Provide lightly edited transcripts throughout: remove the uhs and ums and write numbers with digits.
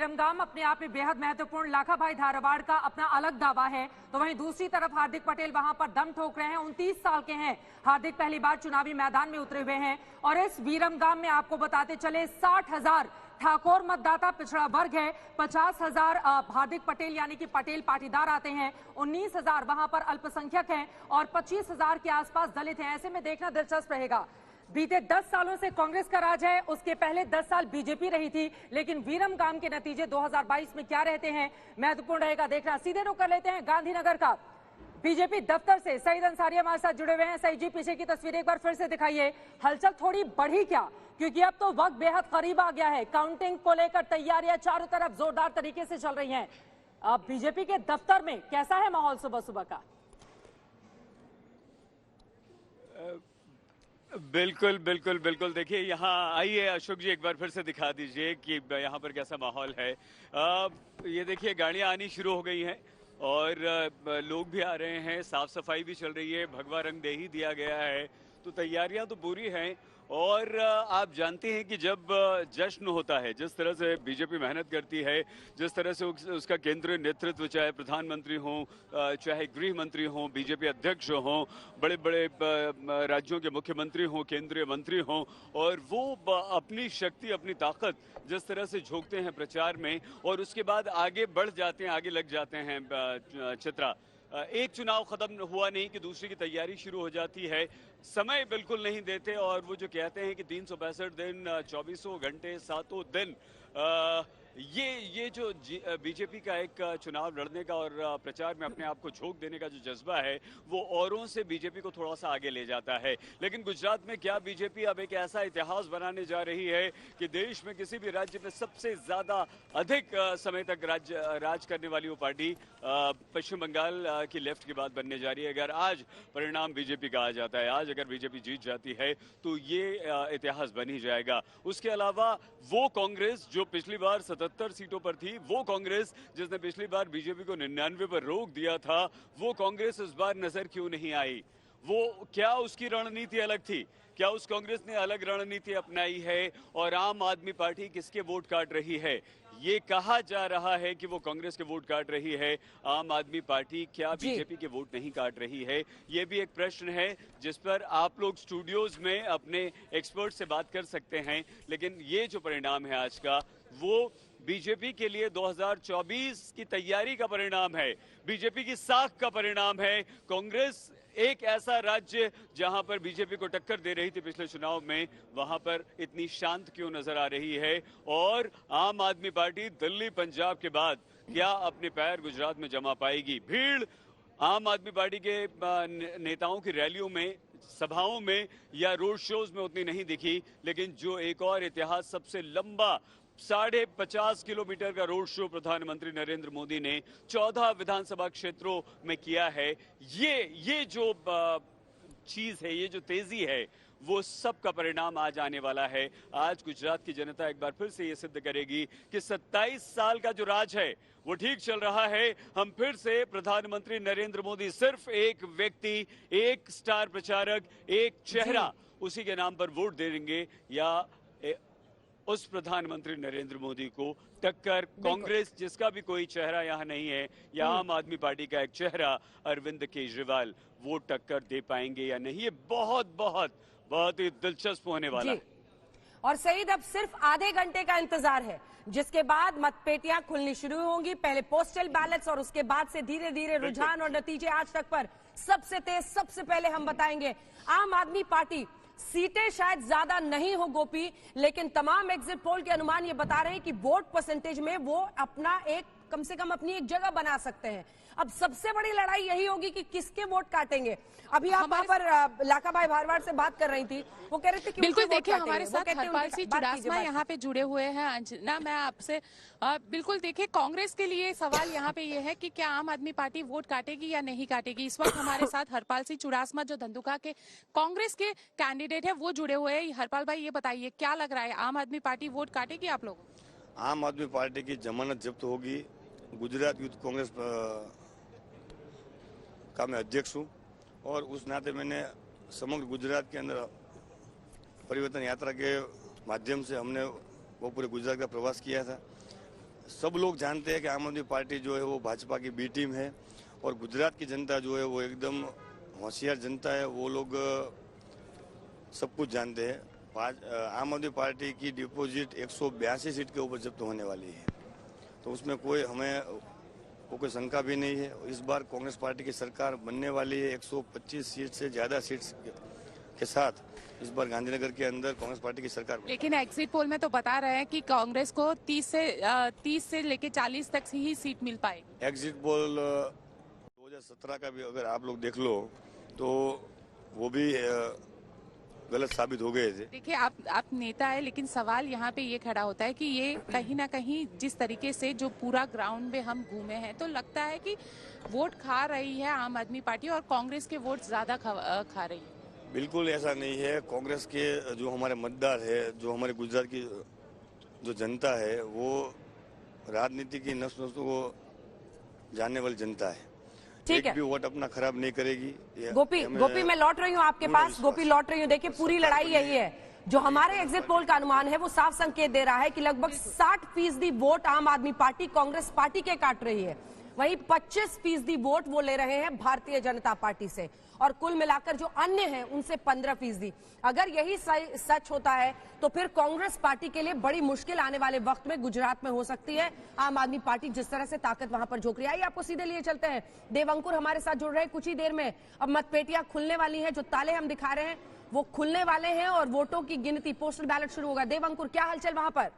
विरमगाम अपने आप में बेहद महत्वपूर्ण, लाखाभाई धारवाड़ का अपना अलग दावा है, तो वहीं दूसरी तरफ हार्दिक पटेल वहां पर दम ठोक रहे हैं। 29 साल के हैं हार्दिक, पहली बार चुनावी मैदान में उतरे हुए हैं। और इस विरमगाम में आपको बताते चले 60,000 ठाकुर मतदाता पिछड़ा वर्ग है, 50,000 हार्दिक पटेल यानी कि पटेल पाटीदार आते हैं, 19,000 वहां पर अल्पसंख्यक हैं और 25,000 के आसपास दलित हैं। ऐसे में देखना दिलचस्प रहेगा। बीते 10 सालों से कांग्रेस का राज है, उसके पहले 10 साल बीजेपी रही थी, लेकिन विरमगाम के नतीजे 2022 में क्या रहते हैं महत्वपूर्ण रहेगा देखना। सीधे रुख कर लेते हैं गांधीनगर का बीजेपी दफ्तर से। सईद अंसारी हमारे साथ जुड़े हुए हैं। सईद जी, पीछे की तस्वीर एक बार फिर से दिखाइए। हलचल थोड़ी बढ़ी क्या? क्योंकि अब तो वक्त बेहद करीब आ गया है। काउंटिंग को लेकर तैयारियां चारों तरफ जोरदार तरीके से चल रही हैं। अब बीजेपी के दफ्तर में कैसा है माहौल सुबह सुबह का? बिल्कुल बिल्कुल बिल्कुल। देखिए, यहाँ आइए अशोक जी, एक बार फिर से दिखा दीजिए कि यहाँ पर कैसा माहौल है। ये देखिए, गाड़ियाँ आनी शुरू हो गई हैं और लोग भी आ रहे हैं, साफ सफाई भी चल रही है, भगवा रंग दे ही दिया गया है, तो तैयारियां तो पूरी हैं। और आप जानते हैं कि जब जश्न होता है, जिस तरह से बीजेपी मेहनत करती है, जिस तरह से उसका केंद्रीय नेतृत्व, चाहे प्रधानमंत्री हों, चाहे गृह मंत्री हों, बीजेपी अध्यक्ष हों, बड़े बड़े राज्यों के मुख्यमंत्री हों, केंद्रीय मंत्री हों, और वो अपनी शक्ति, अपनी ताकत जिस तरह से झोंकते हैं प्रचार में और उसके बाद आगे बढ़ जाते हैं, आगे लग जाते हैं। चित्रा, एक चुनाव खत्म हुआ नहीं कि दूसरी की तैयारी शुरू हो जाती है, समय बिल्कुल नहीं देते। और वो जो कहते हैं कि 365 दिन, 24 घंटे, 7 दिन, ये जो बीजेपी का एक चुनाव लड़ने का और प्रचार में अपने आप को झोंक देने का जो जज्बा है, वो औरों से बीजेपी को थोड़ा सा आगे ले जाता है। लेकिन गुजरात में क्या बीजेपी अब एक ऐसा इतिहास बनाने जा रही है कि देश में किसी भी राज्य में सबसे ज्यादा अधिक समय तक राज करने वाली वो पार्टी पश्चिम बंगाल की लेफ्ट की बात बनने जा रही है। अगर आज परिणाम बीजेपी का आ जाता है, आज अगर बीजेपी जीत जाती है, तो ये इतिहास बन ही जाएगा। उसके अलावा वो कांग्रेस जो पिछली बार 77 सीटों पर थी, वो कांग्रेस जिसने पिछली बार बीजेपी को 99 पर रोक दिया था, वो कांग्रेस इस बार नजर क्यों नहीं आई? वो क्या उसकी रणनीति अलग थी? क्या उस कांग्रेस ने अलग रणनीति अपनाई है? और आम आदमी पार्टी किसके वोट काट रही है? ये कहा जा रहा है कि वो कांग्रेस के वोट काट रही है, आम आदमी पार्टी क्या बीजेपी के वोट नहीं काट रही है? ये भी एक प्रश्न है जिस पर आप लोग स्टूडियोज में अपने एक्सपर्ट से बात कर सकते हैं। लेकिन ये जो परिणाम है आज का, वो बीजेपी के लिए 2024 की तैयारी का परिणाम है, बीजेपी की साख का परिणाम है। कांग्रेस एक ऐसा राज्य जहां पर बीजेपी को टक्कर दे रही थी पिछले चुनाव में, वहां पर इतनी शांत क्यों नजर आ रही है? और आम आदमी पार्टी दिल्ली पंजाब के बाद क्या अपने पैर गुजरात में जमा पाएगी? भीड़ आम आदमी पार्टी के नेताओं की रैलियों में, सभाओं में या रोड शोज में उतनी नहीं दिखी, लेकिन जो एक और इतिहास, सबसे लंबा 50.5 किलोमीटर का रोड शो प्रधानमंत्री नरेंद्र मोदी ने 14 विधानसभा क्षेत्रों में किया है, ये जो चीज है, ये जो तेजी है, वो सब का परिणाम आज आने वाला है। आज गुजरात की जनता एक बार फिर से ये सिद्ध करेगी कि 27 साल का जो राज है वो ठीक चल रहा है। हम फिर से प्रधानमंत्री नरेंद्र मोदी, सिर्फ एक व्यक्ति, एक स्टार प्रचारक, एक चेहरा, उसी के नाम पर वोट देंगे या उस प्रधानमंत्री नरेंद्र मोदी को टक्कर कांग्रेस, जिसका भी कोई चेहरा यहाँ नहीं है, या आम आदमी पार्टी का एक चेहरा अरविंद केजरीवाल, वो टक्कर दे पाएंगे या नहीं? ये बहुत बहुत बहुत ही दिलचस्प होने वाला है। और सईद, अब सिर्फ आधे घंटे का इंतजार है, जिसके बाद मतपेटियां खुलनी शुरू होंगी। पहले पोस्टल बैलेट्स और उसके बाद से धीरे धीरे रुझान और नतीजे आज तक पर सबसे तेज, सबसे पहले हम बताएंगे। आम आदमी पार्टी सीटें शायद ज्यादा नहीं हो गोपी, लेकिन तमाम एग्जिट पोल के अनुमान ये बता रहे हैं कि वोट परसेंटेज में वो अपना एक, कम से कम अपनी एक जगह बना सकते हैं। अब सबसे बड़ी लड़ाई यही होगी कि किसके वोट काटेंगे। अभी आप वहां पर लाखाभाई धारवाड़ से बात कर रही थी, वो कह रहे थे कि बिल्कुल, देखिए हमारे साथ हरपाल सिंह चुडासमा यहाँ पे जुड़े हुए हैं। अंजना, मैं आपसे बिल्कुल, देखिए कांग्रेस के लिए सवाल यहाँ पे ये है कि क्या आम आदमी पार्टी वोट काटेगी या नहीं काटेगी। इस वक्त हमारे साथ हरपाल सिंह चुडासमा, जो धंधुका के कांग्रेस के कैंडिडेट है, वो जुड़े हुए हैं। हरपाल भाई, ये बताइए क्या लग रहा है, आम आदमी पार्टी वोट काटेगी आप लोगों को? आम आदमी पार्टी की जमानत जब्त होगी। गुजरात यूथ कांग्रेस का मैं अध्यक्ष हूँ और उस नाते मैंने समग्र गुजरात के अंदर परिवर्तन यात्रा के माध्यम से हमने वो पूरे गुजरात का प्रवास किया था। सब लोग जानते हैं कि आम आदमी पार्टी जो है वो भाजपा की बी टीम है और गुजरात की जनता जो है वो एकदम होशियार जनता है। वो लोग सब कुछ जानते हैं। आम आदमी पार्टी की डिपॉजिट 182 सीट के ऊपर जब्त होने वाली है, तो उसमें कोई शंका भी नहीं है। इस बार कांग्रेस पार्टी की सरकार बनने वाली है। 125 सीट से ज्यादा सीट्स के साथ इस बार गांधीनगर के अंदर कांग्रेस पार्टी की सरकार। लेकिन एग्जिट पोल में तो बता रहे हैं कि कांग्रेस को 30 से लेके 40 तक ही सीट मिल पाएगी। एग्जिट पोल 2017 का भी अगर आप लोग देख लो तो वो भी गलत साबित हो गए थे। देखिए, आप नेता है, लेकिन सवाल यहाँ पे ये खड़ा होता है कि ये कहीं ना कहीं जिस तरीके से जो पूरा ग्राउंड में हम घूमे हैं तो लगता है कि वोट खा रही है आम आदमी पार्टी और कांग्रेस के वोट ज्यादा खा रही है। बिल्कुल ऐसा नहीं है। कांग्रेस के जो हमारे मतदार है, जो हमारे गुजरात की जो जनता है, वो राजनीति की नस्लों को जानने वाली जनता है। ठीक है, भी वोट अपना खराब नहीं करेगी। गोपी मैं लौट रही हूँ आपके पास। गोपी लौट रही हूँ। देखिए, पूरी लड़ाई यही है। जो हमारे एग्जिट पोल का अनुमान है वो साफ संकेत दे रहा है कि लगभग 60% वोट आम आदमी पार्टी कांग्रेस पार्टी के काट रही है, वहीं 25% वोट वो ले रहे हैं भारतीय जनता पार्टी से, और कुल मिलाकर जो अन्य हैं उनसे 15%। अगर यही सच होता है तो फिर कांग्रेस पार्टी के लिए बड़ी मुश्किल आने वाले वक्त में गुजरात में हो सकती है। आम आदमी पार्टी जिस तरह से ताकत वहां पर झोंक रही है। आइए आपको सीधे लिए चलते हैं। देवंकुर हमारे साथ जुड़ रहे हैं। कुछ ही देर में अब मतपेटियां खुलने वाली हैं। जो ताले हम दिखा रहे हैं वो खुलने वाले हैं और वोटों की गिनती, पोस्टल बैलेट शुरू होगा। देवंकुर, क्या हलचल वहां पर?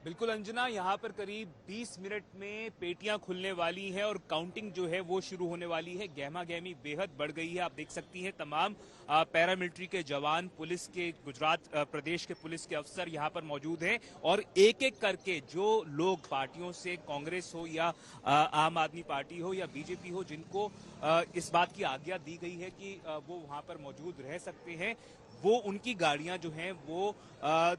बिल्कुल अंजना, यहाँ पर करीब 20 मिनट में पेटियां खुलने वाली हैं और काउंटिंग जो है वो शुरू होने वाली है। गहमा गहमी बेहद बढ़ गई है। आप देख सकती हैं तमाम पैरामिलिट्री के जवान, पुलिस के, गुजरात प्रदेश के पुलिस के अफसर यहाँ पर मौजूद हैं और एक एक करके जो लोग पार्टियों से, कांग्रेस हो या आम आदमी पार्टी हो या बीजेपी हो, जिनको इस बात की आज्ञा दी गई है कि वो वहां पर मौजूद रह सकते हैं, वो उनकी गाड़ियां जो हैं वो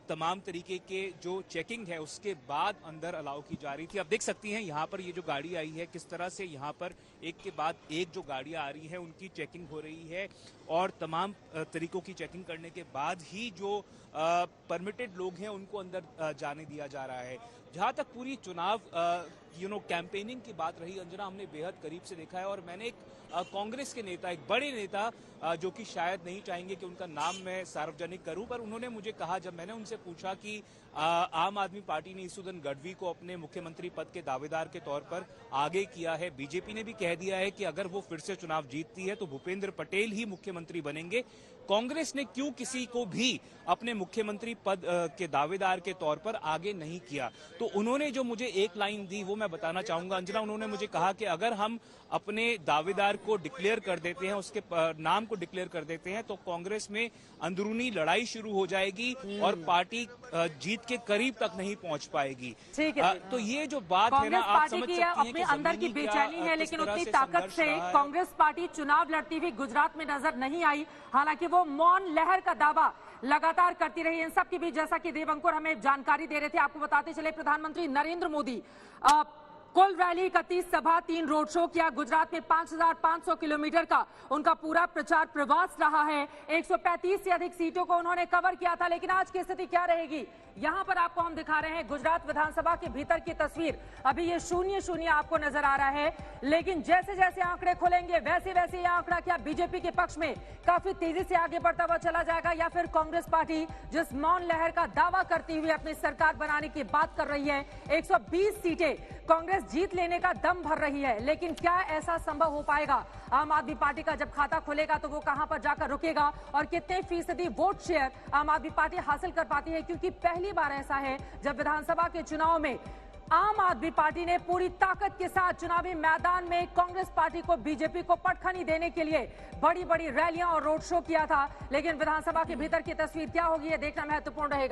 तमाम तरीके के जो चेकिंग है उसके बाद अंदर अलाउ की जा रही थी। आप देख सकती हैं यहाँ पर ये जो गाड़ी आई है किस तरह से यहाँ पर एक के बाद एक जो गाड़ियां आ रही हैं उनकी चेकिंग हो रही है और तमाम तरीकों की चेकिंग करने के बाद ही जो परमिटेड लोग हैं उनको अंदर जाने दिया जा रहा है। जहां तक पूरी चुनाव कैंपेनिंग की बात रही अंजना, हमने बेहद करीब से देखा है और मैंने एक कांग्रेस के नेता, एक बड़े नेता जो कि शायद नहीं चाहेंगे कि उनका नाम मैं सार्वजनिक करूं, पर उन्होंने मुझे कहा, जब मैंने उनसे पूछा कि आम आदमी पार्टी ने ईसुदन गढ़वी को अपने मुख्यमंत्री पद के दावेदार के तौर पर आगे किया है, बीजेपी ने भी कह दिया है कि अगर वो फिर से चुनाव जीतती है तो भूपेंद्र पटेल ही मुख्यमंत्री बनेंगे, कांग्रेस ने क्यों किसी को भी अपने मुख्यमंत्री पद के दावेदार के तौर पर आगे नहीं किया? तो उन्होंने जो मुझे एक लाइन दी वो मैं बताना चाहूंगा अंजना। उन्होंने मुझे कहा कि अगर हम अपने दावेदार को डिक्लेयर कर देते हैं, उसके नाम को डिक्लेयर कर देते हैं, तो कांग्रेस में अंदरूनी लड़ाई शुरू हो जाएगी और पार्टी जीत के करीब तक नहीं पहुंच पाएगी। ठीक है, तो ये जो बात है ना, आप समझ सकती हैं अपने अंदर की बेचैनी है, लेकिन उतनी ताकत से कांग्रेस पार्टी चुनाव लड़ती हुई गुजरात में नजर नहीं आई। हालांकि वो मौन लहर का दावा लगातार करती रही। इन सब के बीच जैसा कि देवंकुर हमें जानकारी दे रहे थे, आपको बताते चले प्रधानमंत्री नरेंद्र मोदी कुल रैली, 31 सभा, 3 रोड शो किया। गुजरात में 5,500 किलोमीटर का उनका पूरा प्रचार प्रवास रहा है। 135 से अधिक सीटों को उन्होंने कवर किया था। लेकिन आज की स्थिति क्या रहेगी, यहां पर आपको हम दिखा रहे हैं गुजरात विधानसभा के भीतर की तस्वीर। अभी ये 0-0 आपको नजर आ रहा है, लेकिन जैसे जैसे आंकड़े खुलेंगे वैसे वैसे ये आंकड़ा क्या बीजेपी के पक्ष में काफी तेजी से आगे बढ़ता हुआ चला जाएगा, या फिर कांग्रेस पार्टी जिस मौन लहर का दावा करती हुई अपनी सरकार बनाने की बात कर रही है, 120 सीटें कांग्रेस जीत लेने का दम भर रही है। लेकिन क्या ऐसा संभव हो पाएगा? आम आदमी पार्टी का जब खाता खुलेगा तो वो कहां पर जाकर रुकेगा और कितने फीसदी वोट शेयर आम आदमी पार्टी हासिल कर पाती है? क्योंकि पहली बार ऐसा है जब विधानसभा के चुनाव में आम आदमी पार्टी ने पूरी ताकत के साथ चुनावी मैदान में कांग्रेस पार्टी को, बीजेपी को पटखनी देने के लिए बड़ी बड़ी रैलियां और रोड शो किया था। लेकिन विधानसभा के भीतर की तस्वीर क्या होगी, ये देखना महत्वपूर्ण रहेगा।